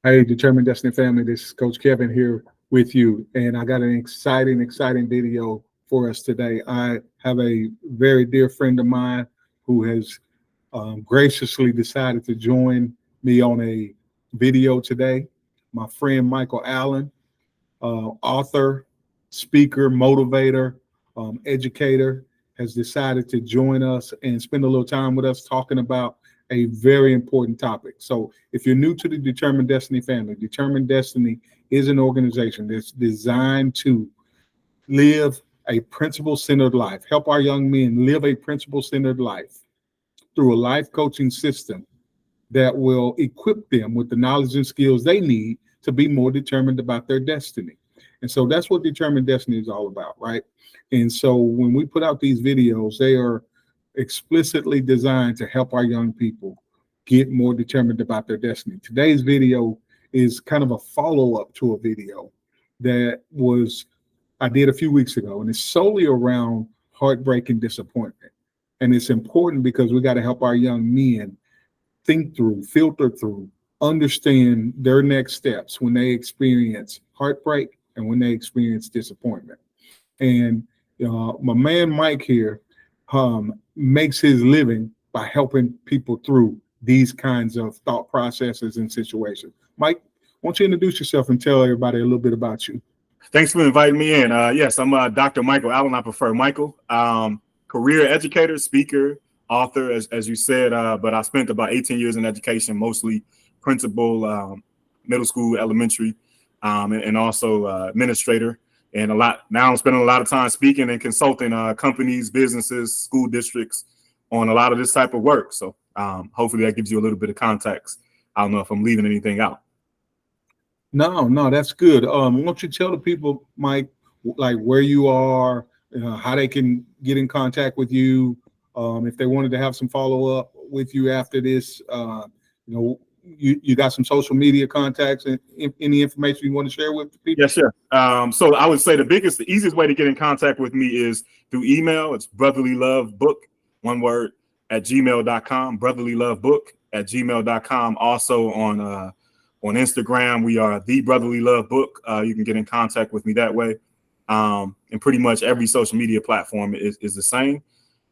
Hey, Determined Destiny family, this is Coach Kevin here with you, and I got an exciting video for us today. I have a very dear friend of mine who has graciously decided to join me on a video today. My friend Michael Allen, author, speaker, motivator, educator, has decided to join us and spend a little time with us talking about a very important topic. So, if you're new to the Determined Destiny family, Determined Destiny is an organization that's designed to live a principle centered life, help our young men live a principle centered life through a life coaching system that will equip them with the knowledge and skills they need to be more determined about their destiny. And so that's what Determined Destiny is all about, right? And so when we put out these videos, they are explicitly designed to help our young people get more determined about their destiny. Today's video is kind of a follow-up to a video that was I did a few weeks ago, and it's solely around heartbreak and disappointment. And it's important because we got to help our young men think through, filter through, understand their next steps when they experience heartbreak and when they experience disappointment. And my man Mike here makes his living by helping people through these kinds of thought processes and situations. Mike, why don't you introduce yourself and tell everybody a little bit about you? Thanks for inviting me in. Yes, I'm Dr. Michael Allen. I prefer Michael. Career educator, speaker, author, as you said, but I spent about 18 years in education, mostly principal, middle school, elementary, and also administrator. And now I'm spending a lot of time speaking and consulting companies, businesses, school districts on a lot of this type of work. So hopefully that gives you a little bit of context. I don't know if I'm leaving anything out. No, that's good. Why don't you tell the people, Mike, like where you are, how they can get in contact with you, if they wanted to have some follow up with you after this. You got some social media contacts and any information you want to share with the people? Yeah, sure. So I would say the easiest way to get in contact with me is through email. It's brotherlylovebook, one word, at gmail.com, brotherlylovebook@gmail.com. Also on Instagram, we are The Brotherly Love Book. You can get in contact with me that way. And pretty much every social media platform is the same.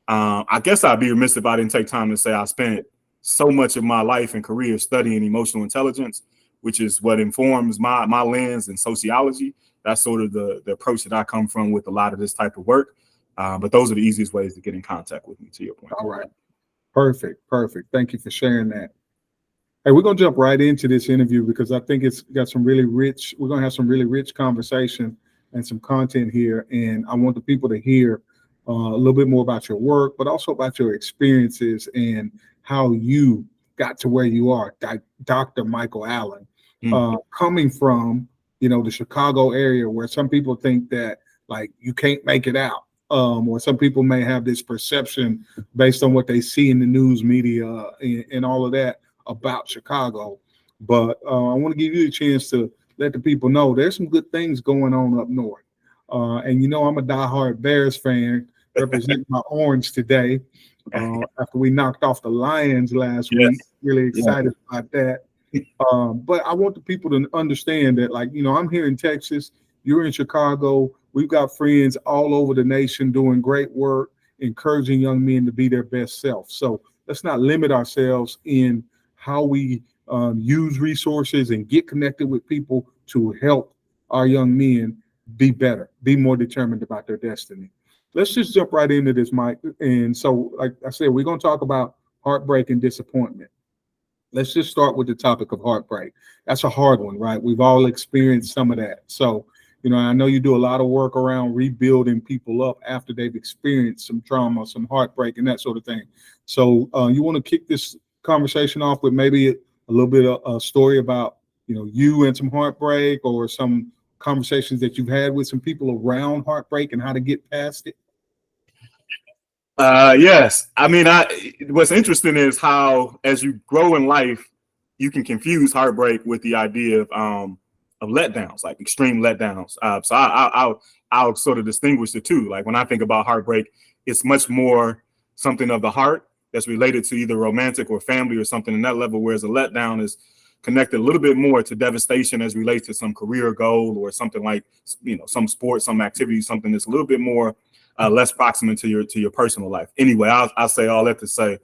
I guess I'd be remiss if I didn't take time to say I spent so much of my life and career studying emotional intelligence, which is what informs my lens in sociology. That's sort of the approach that I come from with a lot of this type of work. But those are the easiest ways to get in contact with me, to your point. All right. Perfect. Thank you for sharing that. Hey, we're going to jump right into this interview because I think it's got some really rich, we're going to have some really rich conversation and some content here. And I want the people to hear a little bit more about your work, but also about your experiences and how you got to where you are, Dr. Michael Allen, coming from, the Chicago area where some people think that like you can't make it out. Or some people may have this perception based on what they see in the news media and all of that about Chicago. But I want to give you a chance to let the people know there's some good things going on up north. And I'm a diehard Bears fan, representing my orange today. After we knocked off the Lions last week, really excited about that. But I want the people to understand that, I'm here in Texas, you're in Chicago. We've got friends all over the nation doing great work, encouraging young men to be their best self. So let's not limit ourselves in how we use resources and get connected with people to help our young men be better, be more determined about their destiny. Let's just jump right into this, Mike. And so, like I said, we're going to talk about heartbreak and disappointment. Let's just start with the topic of heartbreak. That's a hard one, right? We've all experienced some of that. So, I know you do a lot of work around rebuilding people up after they've experienced some trauma, some heartbreak, and that sort of thing. So you want to kick this conversation off with maybe a little bit of a story about, you and some heartbreak or some conversations that you've had with some people around heartbreak and how to get past it? Yes. I mean, what's interesting is how, as you grow in life, you can confuse heartbreak with the idea of letdowns, like extreme letdowns. So I'll sort of distinguish the two. Like when I think about heartbreak, it's much more something of the heart that's related to either romantic or family or something in that level, whereas a letdown is connected a little bit more to devastation as relates to some career goal or something like, some sport, some activity, something that's a little bit more less proximate to your personal life. Anyway, I'll say all that to say,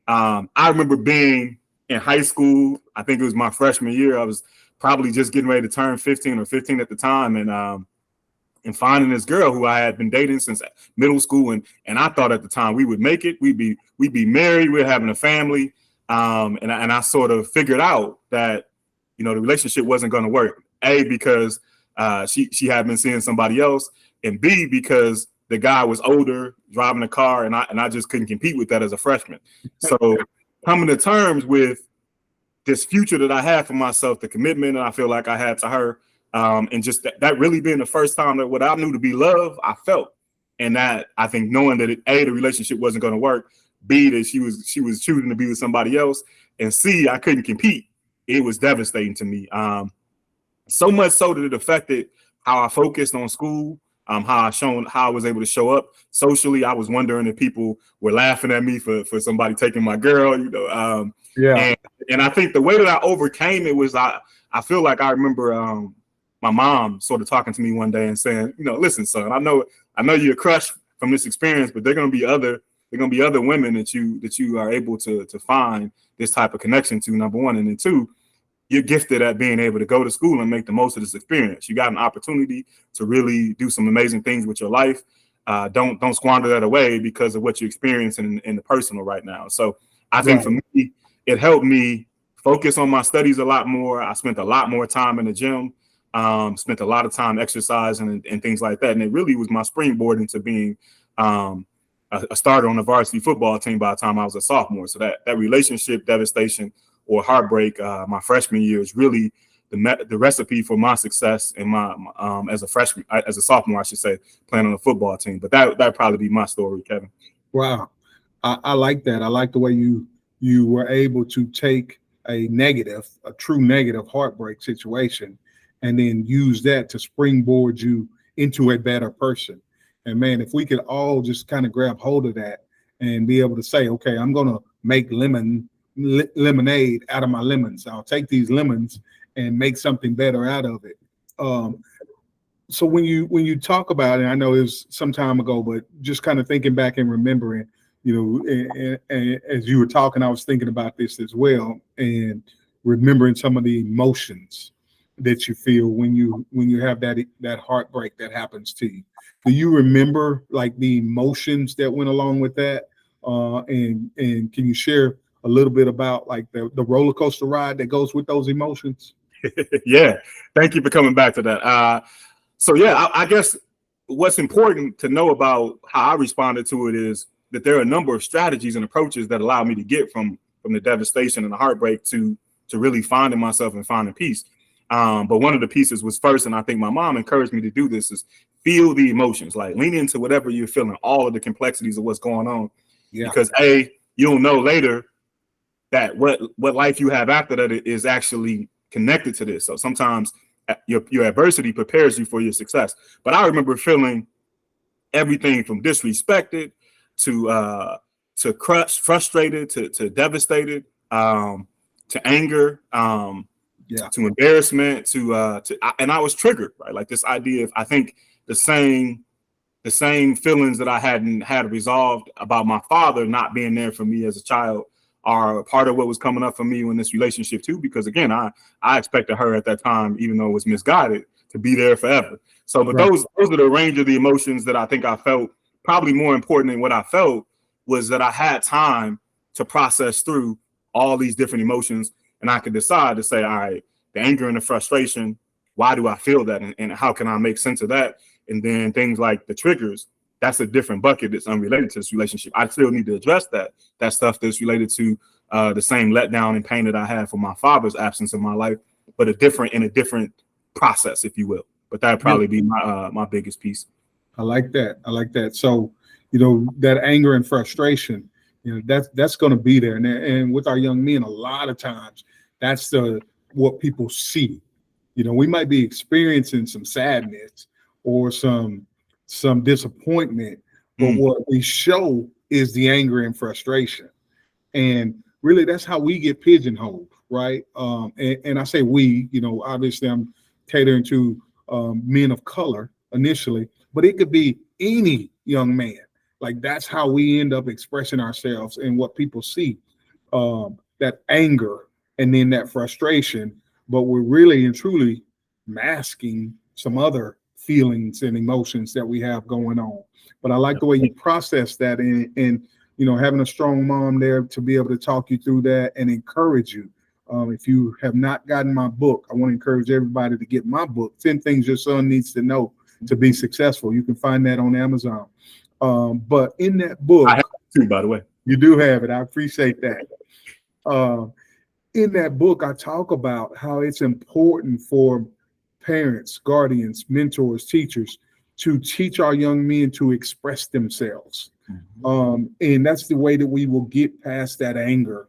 I remember being in high school. I think it was my freshman year. I was probably just getting ready to turn 15 or 15 at the time, and finding this girl who I had been dating since middle school, and I thought at the time we would make it. We'd be married. We're having a family, and I sort of figured out that the relationship wasn't going to work. A, because she had been seeing somebody else, and B, because the guy was older, driving a car, and I just couldn't compete with that as a freshman. So coming to terms with this future that I had for myself, the commitment that I feel like I had to her, and just that really being the first time that what I knew to be love, I felt. And that, I think, knowing that A, the relationship wasn't going to work, B, that she was choosing to be with somebody else, and C, I couldn't compete. It was devastating to me. So much so that it affected how I focused on school, how I was able to show up socially. I was wondering if people were laughing at me for somebody taking my girl, Yeah. And I think the way that I overcame it was I feel like I remember my mom sort of talking to me one day and saying, listen, son, I know you're crushed from this experience, but there are going to be other women that you are able to find this type of connection to, number one. And then two, you're gifted at being able to go to school and make the most of this experience. You got an opportunity to really do some amazing things with your life. Don't squander that away because of what you're experiencing in the personal right now. So I think for me, it helped me focus on my studies a lot more. I spent a lot more time in the gym, spent a lot of time exercising and things like that. And it really was my springboard into being a starter on the varsity football team by the time I was a sophomore. So that relationship devastation or heartbreak my freshman year is really the recipe for my success in my as a sophomore, I should say, playing on a football team. But that'd probably be my story, Kevin. Wow. I like that. I like the way you were able to take a true negative heartbreak situation and then use that to springboard you into a better person. And man, if we could all just kind of grab hold of that and be able to say, okay, I'm going to make lemonade out of my lemons. I'll take these lemons and make something better out of it. So when you talk about it, I know it was some time ago, but just kind of thinking back and remembering, and as you were talking, I was thinking about this as well, and remembering some of the emotions that you feel when you have that heartbreak that happens to you. Do you remember like the emotions that went along with that? And can you share a little bit about like the roller coaster ride that goes with those emotions? Yeah, thank you for coming back to that. So yeah, I guess what's important to know about how I responded to it is that there are a number of strategies and approaches that allow me to get from the devastation and the heartbreak to really finding myself and finding peace. But one of the pieces was first, and I think my mom encouraged me to do this, is feel the emotions, like lean into whatever you're feeling, all of the complexities of what's going on. Yeah. Because you'll know later that what life you have after that is actually connected to this. So sometimes your adversity prepares you for your success. But I remember feeling everything from disrespected to crushed, frustrated, to devastated, to anger, to embarrassment, and I was triggered, right? Like this idea of, I think the same feelings that I hadn't had resolved about my father not being there for me as a child are part of what was coming up for me in this relationship too, because again, I expected her at that time, even though it was misguided, to be there forever. So, but those are the range of the emotions that I think I felt. Probably more important than what I felt was that I had time to process through all these different emotions, and I could decide to say, all right, the anger and the frustration, why do I feel that, and how can I make sense of that? And then things like the triggers, that's a different bucket that's unrelated to this relationship. I still need to address that stuff that's related to the same letdown and pain that I had for my father's absence in my life, but in a different process, if you will. But that'd probably be my biggest piece. I like that. So, that anger and frustration, that's going to be there. And with our young men, a lot of times that's what people see. We might be experiencing some sadness or some disappointment, but what we show is the anger and frustration. And really, that's how we get pigeonholed, right? And I say we, obviously I'm catering to men of color initially, but it could be any young man. Like that's how we end up expressing ourselves and what people see, that anger and then that frustration, but we're really and truly masking some other feelings and emotions that we have going on. But I like the way you process that, and having a strong mom there to be able to talk you through that and encourage you. If you have not gotten my book, I want to encourage everybody to get my book, 10 Things Your Son Needs to Know to Be Successful. You can find that on Amazon. But in that book, I have it too, by the way. You do have it. I appreciate that. In that book, I talk about how it's important for parents, guardians, mentors, teachers to teach our young men to express themselves. And that's the way that we will get past that anger,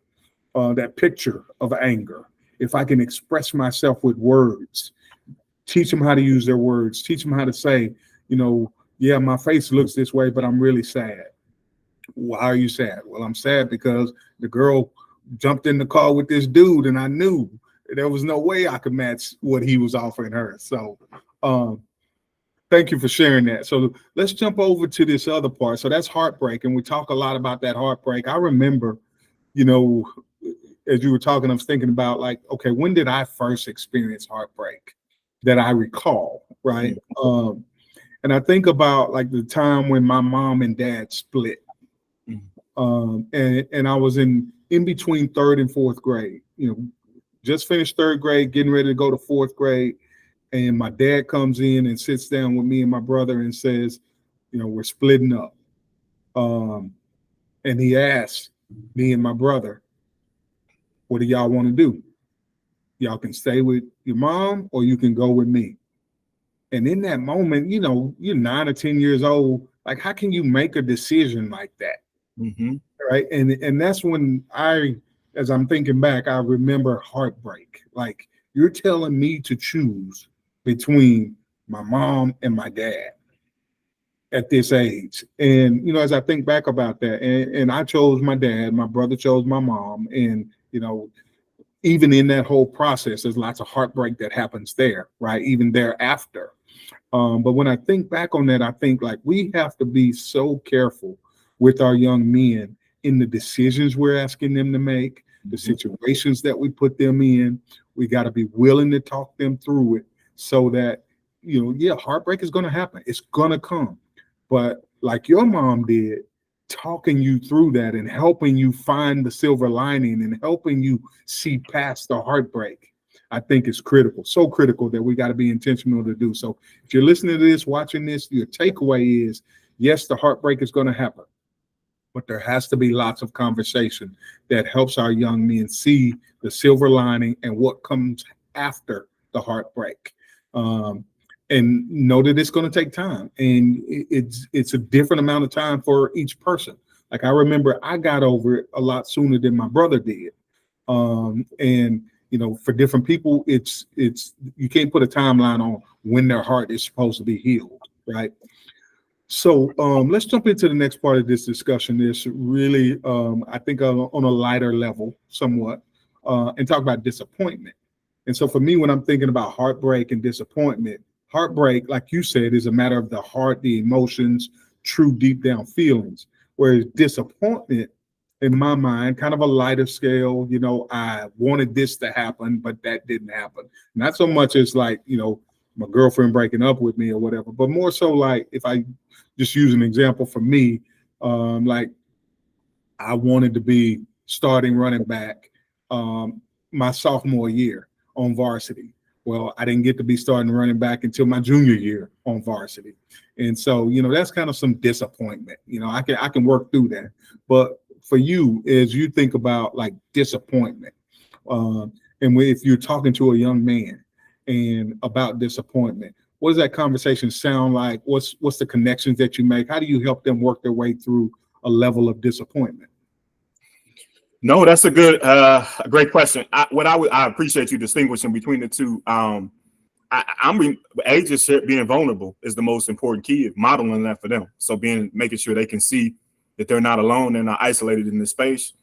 that picture of anger. If I can express myself with words, teach them how to use their words, teach them how to say, yeah, my face looks this way, but I'm really sad. Why are you sad? Well, I'm sad because the girl jumped in the car with this dude and I knew there was no way I could match what he was offering her. So thank you for sharing that. So let's jump over to this other part. So that's heartbreak. And we talk a lot about that heartbreak. I remember, as you were talking, I was thinking about like, okay, when did I first experience heartbreak that I recall, right? And I think about like the time when my mom and dad split. And I was in between third and fourth grade, just finished third grade, getting ready to go to fourth grade. And my dad comes in and sits down with me and my brother and says, we're splitting up. And he asked me and my brother, what do y'all want to do? Y'all can stay with your mom or you can go with me. And in that moment, you're 9 or 10 years old. Like, how can you make a decision like that? Right. And that's when as I'm thinking back, I remember heartbreak. Like, you're telling me to choose between my mom and my dad at this age. And, as I think back about that, and I chose my dad, my brother chose my mom. And, even in that whole process, there's lots of heartbreak that happens there, right? Even thereafter. But when I think back on that, I think like we have to be so careful with our young men in the decisions we're asking them to make, the situations that we put them in. We got to be willing to talk them through it so that, heartbreak is going to happen. It's going to come. But like your mom did, talking you through that and helping you find the silver lining and helping you see past the heartbreak, I think is critical. So critical that we got to be intentional to do. So if you're listening to this, watching this, your takeaway is, yes, the heartbreak is going to happen, but there has to be lots of conversation that helps our young men see the silver lining and what comes after the heartbreak. And know that it's going to take time, and it's a different amount of time for each person. Like I remember I got over it a lot sooner than my brother did. And for different people, it's you can't put a timeline on when their heart is supposed to be healed, right? So let's jump into the next part of this discussion. This really, I think, on a lighter level, somewhat, and talk about disappointment. And so for me, when I'm thinking about heartbreak and disappointment, heartbreak, like you said, is a matter of the heart, the emotions, true deep down feelings. Whereas disappointment, in my mind, kind of a lighter scale, I wanted this to happen, but that didn't happen. Not so much as like, my girlfriend breaking up with me or whatever, but more so like, if I just use an example for me, like I wanted to be starting running back my sophomore year on varsity. Well, I didn't get to be starting running back until my junior year on varsity. And so, that's kind of some disappointment. I can work through that. But for you, as you think about like disappointment, and if you're talking to a young man and about disappointment, what does that conversation sound like? What's the connections that you make? How do you help them work their way through a level of disappointment? No, that's a great question. I appreciate you distinguishing between the two. Being vulnerable is the most important key, modeling that for them. So making sure they can see that they're not alone, they're not isolated in this space.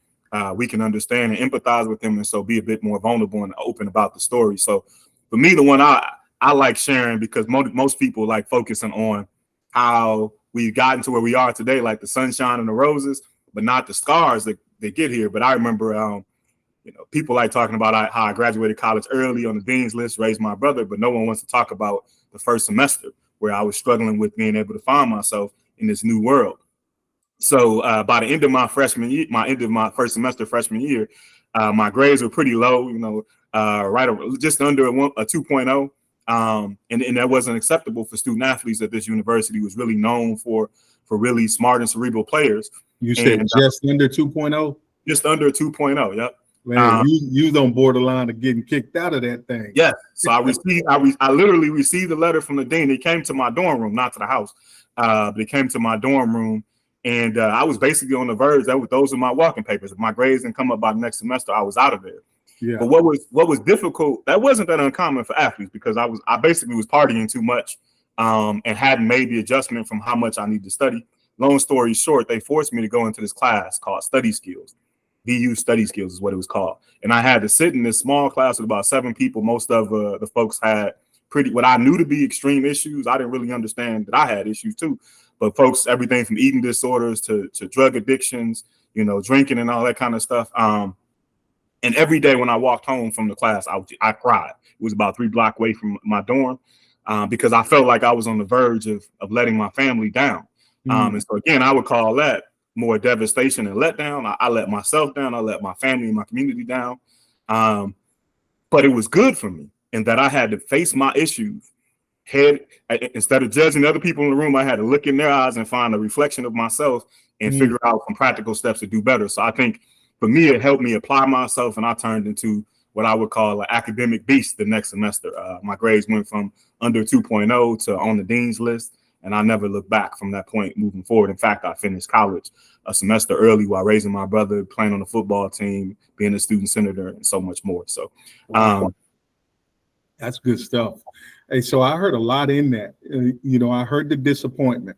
we can understand and empathize with them, and so be a bit more vulnerable and open about the story. So for me, the one I like sharing, because most people like focusing on how we've gotten to where we are today, like the sunshine and the roses, but not the scars that they get here. But I remember, people like talking about how I graduated college early on the dean's list, raised my brother, but no one wants to talk about the first semester where I was struggling with being able to find myself in this new world. So by the end of my freshman year, first semester freshman year, my grades were pretty low, just under a 2.0. And that wasn't acceptable for student athletes at this university. Was really known for really smart and cerebral players. You said just under 2.0? Just under 2.0, yep. Man, you on borderline of getting kicked out of that thing. Yeah. So I literally received a letter from the dean. It came to my dorm room, not to the house. But it came to my dorm room, and I was basically on the verge. Those were my walking papers. If my grades didn't come up by the next semester, I was out of there. Yeah. But what was difficult, that wasn't that uncommon for athletes, because I basically was partying too much, and hadn't made the adjustment from how much I need to study. Long story short, they forced me to go into this class called Study Skills. VU Study Skills is what it was called. And I had to sit in this small class with about 7 people. Most of the folks had what I knew to be extreme issues. I didn't really understand that I had issues too. But folks, everything from eating disorders to drug addictions, drinking and all that kind of stuff. And every day when I walked home from the class, I cried. It was about 3 blocks away from my dorm, because I felt like I was on the verge of letting my family down. And so again, I would call that more devastation and letdown. I let myself down. I let my family and my community down. But it was good for me in that I had to face my issues instead of judging other people in the room. I had to look in their eyes and find a reflection of myself and figure out some practical steps to do better. So I think for me, it helped me apply myself, and I turned into what I would call an academic beast the next semester. My grades went from under 2.0 to on the dean's list. And I never looked back from that point moving forward. In fact, I finished college a semester early while raising my brother, playing on the football team, being a student senator, and so much more. So that's good stuff. Hey, so I heard a lot in that. I heard the disappointment.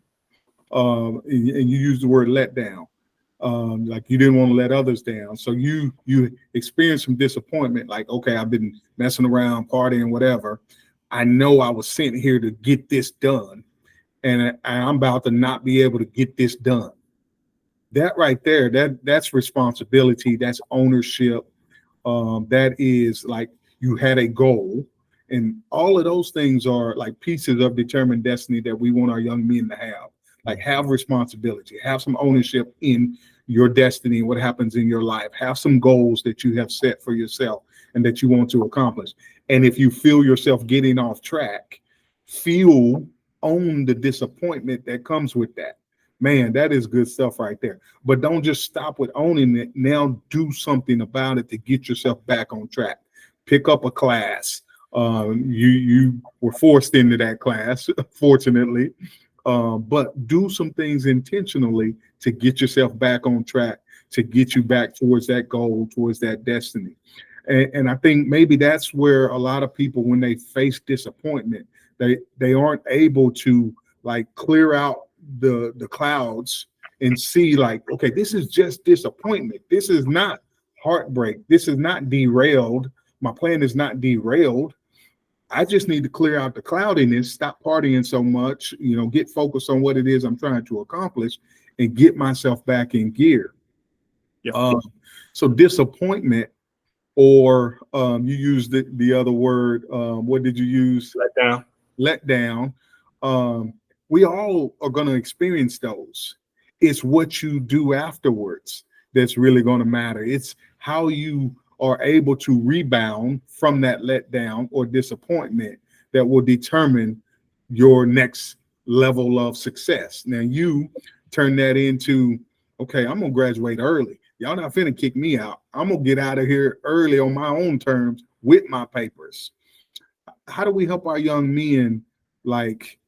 And you used the word letdown. Like you didn't want to let others down. So you experienced some disappointment, like, okay, I've been messing around, partying, whatever. I know I was sent here to get this done, and I'm about to not be able to get this done. That right there, that's responsibility, that's ownership. That is like you had a goal, and all of those things are like pieces of determined destiny that we want our young men to have. Like have responsibility, have some ownership in your destiny and what happens in your life. Have some goals that you have set for yourself and that you want to accomplish. And if you feel yourself getting off track, own the disappointment that comes with that. Man, that is good stuff right there. But don't just stop with owning it. Now do something about it to get yourself back on track. Pick up a class. You were forced into that class, fortunately. But do some things intentionally to get yourself back on track, to get you back towards that goal, towards that destiny. And I think maybe that's where a lot of people, when they face disappointment, they aren't able to like clear out the clouds and see like, okay, this is just disappointment. This is not heartbreak. This is not derailed. My plan is not derailed. I just need to clear out the cloudiness, stop partying so much, get focused on what it is I'm trying to accomplish and get myself back in gear. Yeah. So disappointment, or you used the other word. What did you use? Let down. We all are going to experience those. It's what you do afterwards that's really going to matter. It's how you are able to rebound from that letdown or disappointment that will determine your next level of success. Now you turn that into, okay, I'm gonna graduate early. Y'all not finna kick me out. I'm gonna get out of here early on my own terms with my papers. How do we help our young men like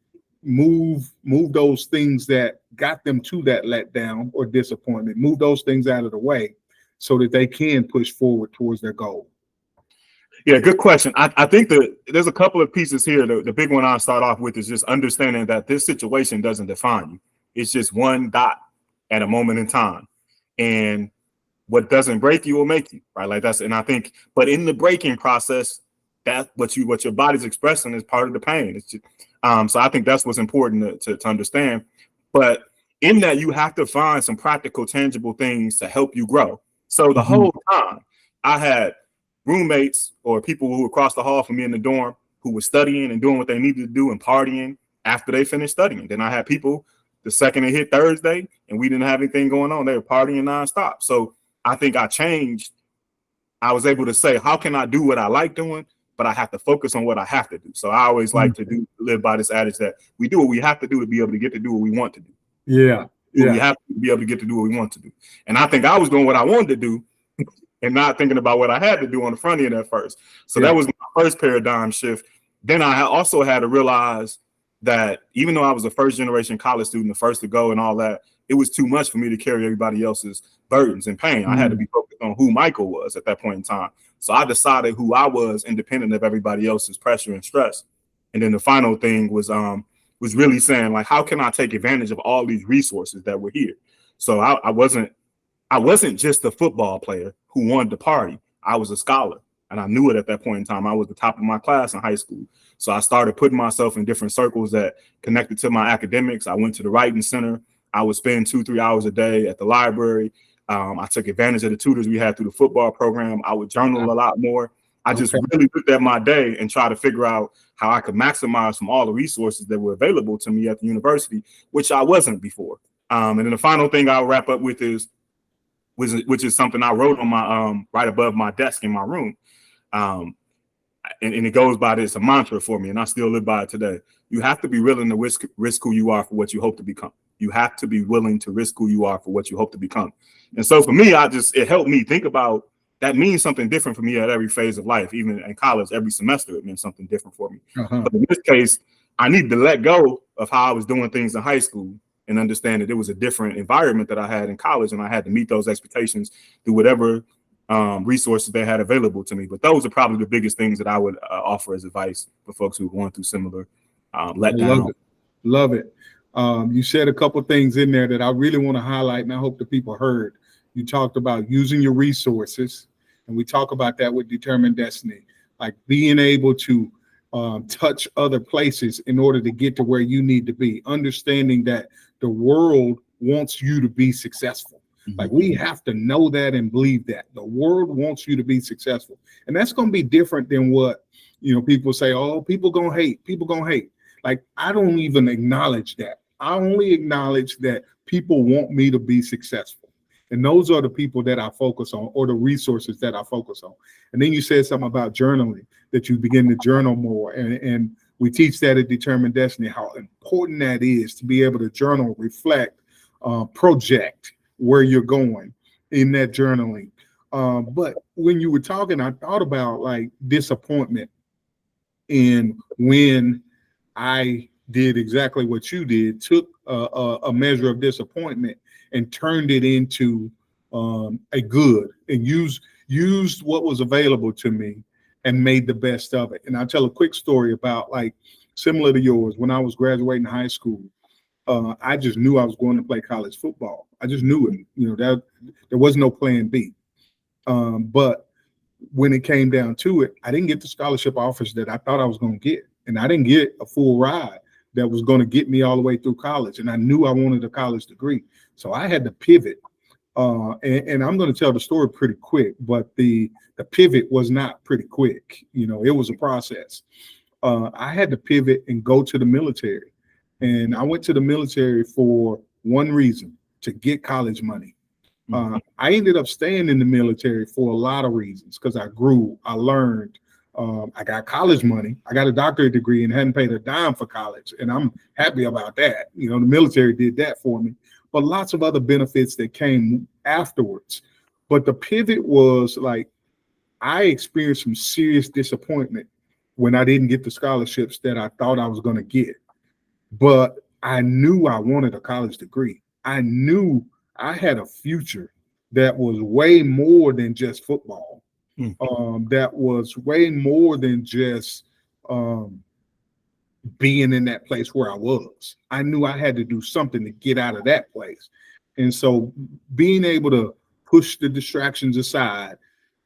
move those things that got them to that letdown or disappointment, move those things out of the way so that they can push forward towards their goal? Yeah, good question. I think that there's a couple of pieces here. The big one I'll start off with is just understanding that this situation doesn't define you. It's just one dot at a moment in time. And what doesn't break you will make you, right? Like and I think, but in the breaking process, that what your body's expressing is part of the pain. It's just, so I think that's what's important to understand. But in that, you have to find some practical, tangible things to help you grow. So the whole time, I had roommates or people who were across the hall from me in the dorm who were studying and doing what they needed to do and partying after they finished studying. Then I had people the second it hit Thursday and we didn't have anything going on, they were partying nonstop. So I think I changed. I was able to say, how can I do what I like doing, but I have to focus on what I have to do. So I always like to live by this adage that we do what we have to do to be able to get to do what we want to do. Yeah. We have to be able to get to do what we want to do. And I think I was doing what I wanted to do and not thinking about what I had to do on the front end at first. So that was my first paradigm shift. Then I also had to realize that even though I was a first generation college student, the first to go and all that, it was too much for me to carry everybody else's burdens and pain. I had to be focused on who Michael was at that point in time. So I decided who I was independent of everybody else's pressure and stress. And then the final thing was really saying, like, how can I take advantage of all these resources that were here? So I wasn't just a football player who wanted to party. I was a scholar. And I knew it at that point in time. I was the top of my class in high school. So I started putting myself in different circles that connected to my academics. I went to the writing center. I would spend 2-3 hours a day at the library. I took advantage of the tutors we had through the football program. I would journal a lot more. I just really looked at my day and tried to figure out how I could maximize from all the resources that were available to me at the university, which I wasn't before. And then the final thing I'll wrap up with which is something I wrote on my right above my desk in my room. And it goes by this, a mantra for me, and I still live by it today. You have to be willing to risk who you are for what you hope to become. You have to be willing to risk who you are for what you hope to become. And so for me, it helped me think about that means something different for me at every phase of life. Even in college, every semester, it meant something different for me. But in this case, I needed to let go of how I was doing things in high school and understand that it was a different environment that I had in college, and I had to meet those expectations through whatever resources they had available to me. But those are probably the biggest things that I would offer as advice for folks who are going through similar letdown. Love it. You said a couple of things in there that I really want to highlight, and I hope the people heard. You talked about using your resources, and we talk about that with Determined Destiny, like being able to touch other places in order to get to where you need to be, understanding that the world wants you to be successful. Like, we have to know that and believe that the world wants you to be successful. And that's going to be different than what, people say, oh, people going to hate. Like, I don't even acknowledge that. I only acknowledge that people want me to be successful. And those are the people that I focus on, or the resources that I focus on. And then you said something about journaling, that you begin to journal more. And we teach that at Determined Destiny, how important that is to be able to journal, reflect, project where you're going in that journaling. But when you were talking, I thought about like disappointment. And when I did exactly what you did, took a measure of disappointment and turned it into a good, and used what was available to me and made the best of it. And I'll tell a quick story about, like, similar to yours. When I was graduating high school, I just knew I was going to play college football. I just knew it. That there was no plan B. But when it came down to it, I didn't get the scholarship offers that I thought I was going to get. And I didn't get a full ride that was going to get me all the way through college. And I knew I wanted a college degree. So I had to pivot. And I'm going to tell the story pretty quick, but the pivot was not pretty quick. It was a process. I had to pivot and go to the military. And I went to the military for one reason: to get college money. I ended up staying in the military for a lot of reasons, because I grew, I learned, I got college money. I got a doctorate degree and hadn't paid a dime for college. And I'm happy about that. The military did that for me, but lots of other benefits that came afterwards. But the pivot was like, I experienced some serious disappointment when I didn't get the scholarships that I thought I was going to get. But I knew I wanted a college degree. I knew I had a future that was way more than just football. That was way more than just being in that place where I was. I knew I had to do something to get out of that place. And so being able to push the distractions aside,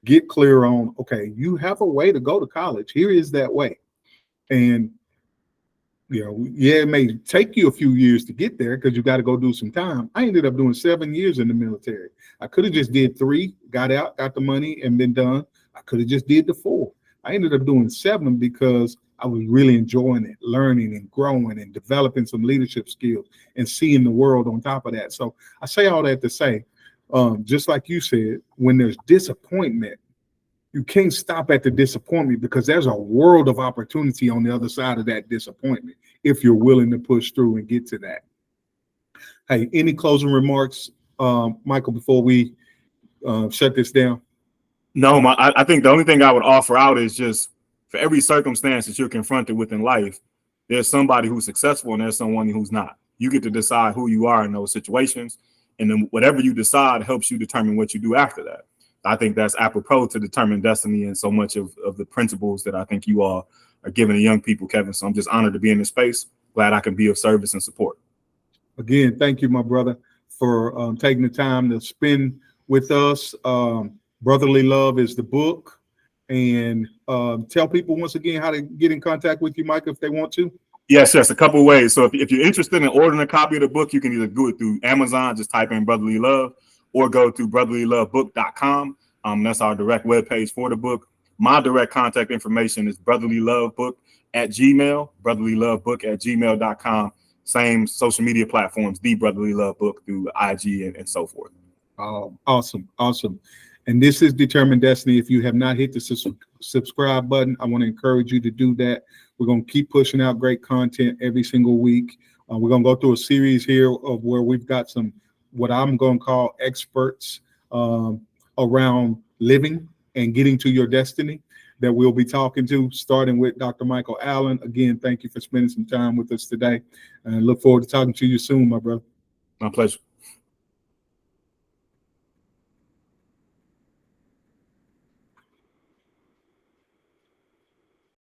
get clear on, okay, you have a way to go to college. Here is that way. And, it may take you a few years to get there because you got to go do some time. I ended up doing 7 years in the military. I could have just did 3, got out, got the money, and been done. I could have just did the 4. I ended up doing 7 because I was really enjoying it, learning and growing and developing some leadership skills and seeing the world on top of that. So I say all that to say, just like you said, when there's disappointment, you can't stop at the disappointment because there's a world of opportunity on the other side of that disappointment if you're willing to push through and get to that. Hey, any closing remarks, Michael, before we shut this down? No, I think the only thing I would offer out is just for every circumstance that you're confronted with in life, there's somebody who's successful and there's someone who's not. You get to decide who you are in those situations. And then whatever you decide helps you determine what you do after that. I think that's apropos to determine destiny and so much of the principles that I think you all are giving to young people, Kevin. So I'm just honored to be in this space. Glad I can be of service and support. Again, thank you, my brother, for taking the time to spend with us. Brotherly Love is the book. And tell people once again how to get in contact with you, Mike, if they want to. Yes, a couple of ways. So if you're interested in ordering a copy of the book, you can either do it through Amazon, just type in Brotherly Love, or go to brotherlylovebook.com. That's our direct webpage for the book. My direct contact information is brotherlylovebook@gmail, brotherlylovebook@gmail.com. Same social media platforms, The Brotherly Love Book through IG and so forth. Awesome. And this is Determined Destiny. If you have not hit the subscribe button, I want to encourage you to do that. We're going to keep pushing out great content every single week. We're going to go through a series here of where we've got some, what I'm going to call experts around living and getting to your destiny that we'll be talking to, starting with Dr. Michael Allen. Again, thank you for spending some time with us today, and look forward to talking to you soon, my brother. My pleasure.